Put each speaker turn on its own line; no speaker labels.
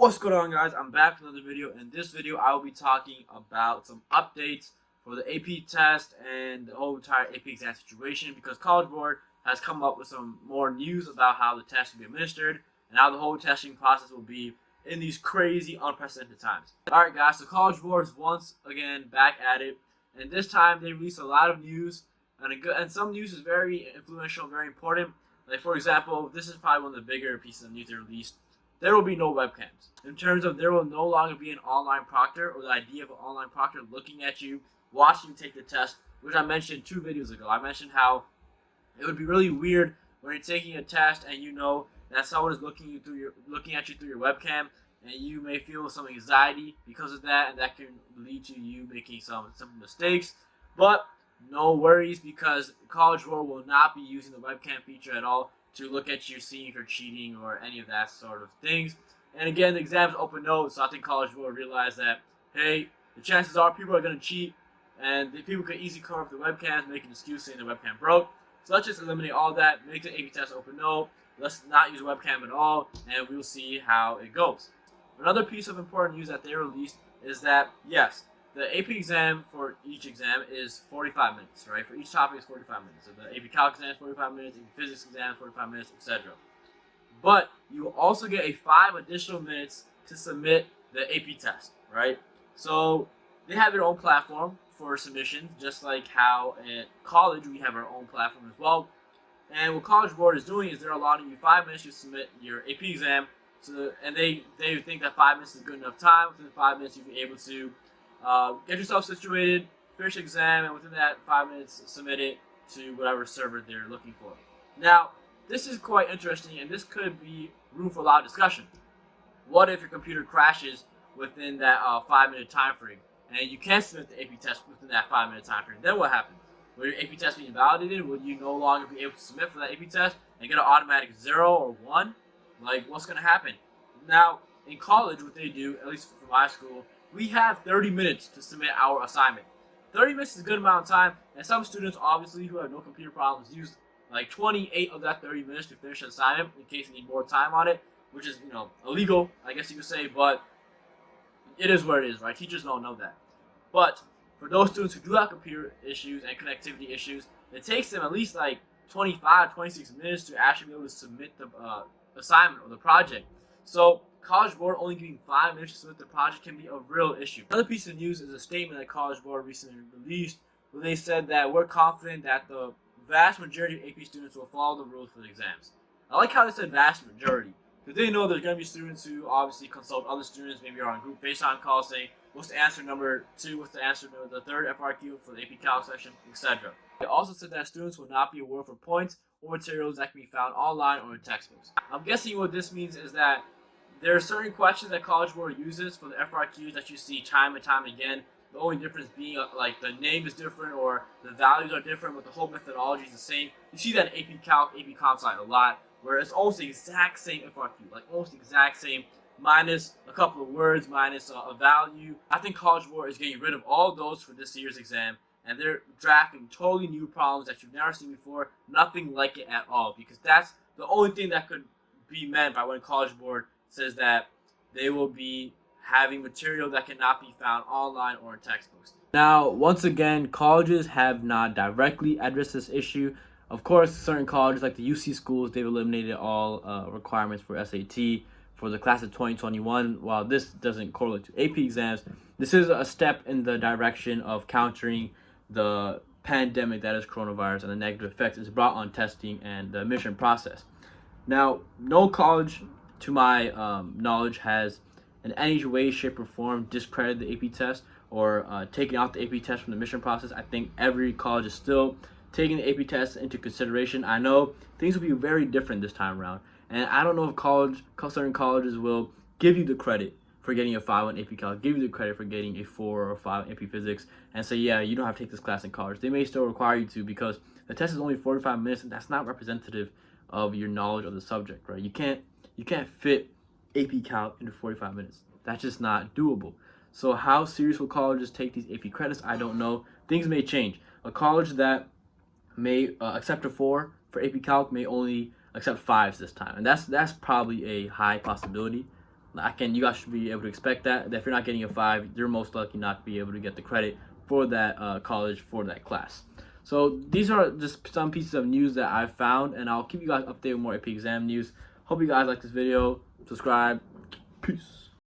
What's going on, guys? I'm back with another video. In this video, I will be talking about some updates for the AP test and the whole entire AP exam situation, because College Board has come up with some more news about how the test will be administered and how the whole testing process will be in these crazy, unprecedented times. Alright, guys, so College Board is once again back at it, and this time they released a lot of news, and some news is very influential, very important. Like, for example, this is probably one of the bigger pieces of news they released. There will be no webcams. In terms of, there will no longer be an online proctor, or the idea of an online proctor looking at you, watching you take the test, which I mentioned 2 videos ago. I mentioned how it would be really weird when you're taking a test and you know that someone is looking at you through your webcam, and you may feel some anxiety because of that, and that can lead to you making some mistakes. But no worries, because College Board will not be using the webcam feature at all to look at you, seeing if you're cheating or any of that sort of things. And again, the exam is open note, so I think College Board realized that, hey, the chances are people are going to cheat, and the people could easily cover up the webcams, make an excuse saying the webcam broke. So let's just eliminate all that, make the AP test open note, let's not use webcam at all, and we'll see how it goes. Another piece of important news that they released is that, yes, the AP exam for each exam is 45 minutes, right? For each topic is 45 minutes. So the AP Calc exam is 45 minutes, AP Physics exam is 45 minutes, etc. But you will also get 5 additional minutes to submit the AP test, right? So they have their own platform for submissions, just like how at college we have our own platform as well. And what College Board is doing is they're allotting you 5 minutes to submit your AP exam. And they think that 5 minutes is good enough time. Within 5 minutes, you'll be able to get yourself situated, finish the exam, and within that 5 minutes, submit it to whatever server they're looking for. Now, this is quite interesting, and this could be room for a lot of discussion. What if your computer crashes within that 5-minute time frame, and you can't submit the AP test within that 5-minute time frame? Then what happens? Will your AP test be invalidated? Will you no longer be able to submit for that AP test and get an automatic 0 or 1? Like, what's going to happen? Now, in college, what they do, at least for my school, we have 30 minutes to submit our assignment. 30 minutes is a good amount of time, and some students, obviously, who have no computer problems, use like 28 of that 30 minutes to finish an assignment in case they need more time on it, which is, illegal, I guess you could say, but it is what it is, right? Teachers don't know that. But for those students who do have computer issues and connectivity issues, it takes them at least like 25, 26 minutes to actually be able to submit the assignment or the project. So College Board only giving 5 minutes to submit the project can be a real issue. Another piece of news is a statement that College Board recently released, where they said that we're confident that the vast majority of AP students will follow the rules for the exams. I like how they said vast majority, because they know there's going to be students who obviously consult other students, maybe are on group FaceTime calls saying, what's the answer number 2, what's the answer number the 3rd FRQ for the AP Calc section, etc. They also said that students will not be awarded for points or materials that can be found online or in textbooks. I'm guessing what this means is that there are certain questions that College Board uses for the FRQs that you see time and time again. The only difference being like the name is different or the values are different, but the whole methodology is the same. You see that in AP Calc, AP Comp Sci a lot, where it's almost the exact same FRQ, like almost the exact same, minus a couple of words, minus a value. I think College Board is getting rid of all of those for this year's exam, and they're drafting totally new problems that you've never seen before, nothing like it at all, because that's the only thing that could be meant by when College Board says that they will be having material that cannot be found online or in textbooks. Now, once again, colleges have not directly addressed this issue. Of course, certain colleges like the UC schools, they've eliminated all requirements for SAT for the class of 2021. While this doesn't correlate to AP exams, this is a step in the direction of countering the pandemic that is coronavirus and the negative effects it's brought on testing and the admission process. Now, no college, to my knowledge, has in any way, shape, or form discredited the AP test or taken out the AP test from the admission process. I think every college is still taking the AP test into consideration. I know things will be very different this time around, and I don't know if certain colleges will give you the credit for getting a 5 on AP Calc, give you the credit for getting a 4 or 5 on AP Physics, and say, yeah, you don't have to take this class in college. They may still require you to, because the test is only 45 minutes, and that's not representative of your knowledge of the subject, right? You can't fit AP Calc into 45 minutes. That's just not doable. So how serious will colleges take these AP credits? I don't know. Things may change. A college that may accept a 4 for AP Calc may only accept 5s this time, and that's probably a high possibility. You guys should be able to expect that. If you're not getting a 5, you're most likely not to be able to get the credit for that college for that class. So these are just some pieces of news that I've found, and I'll keep you guys updated with more AP exam news. Hope you guys like this video. Subscribe. Peace.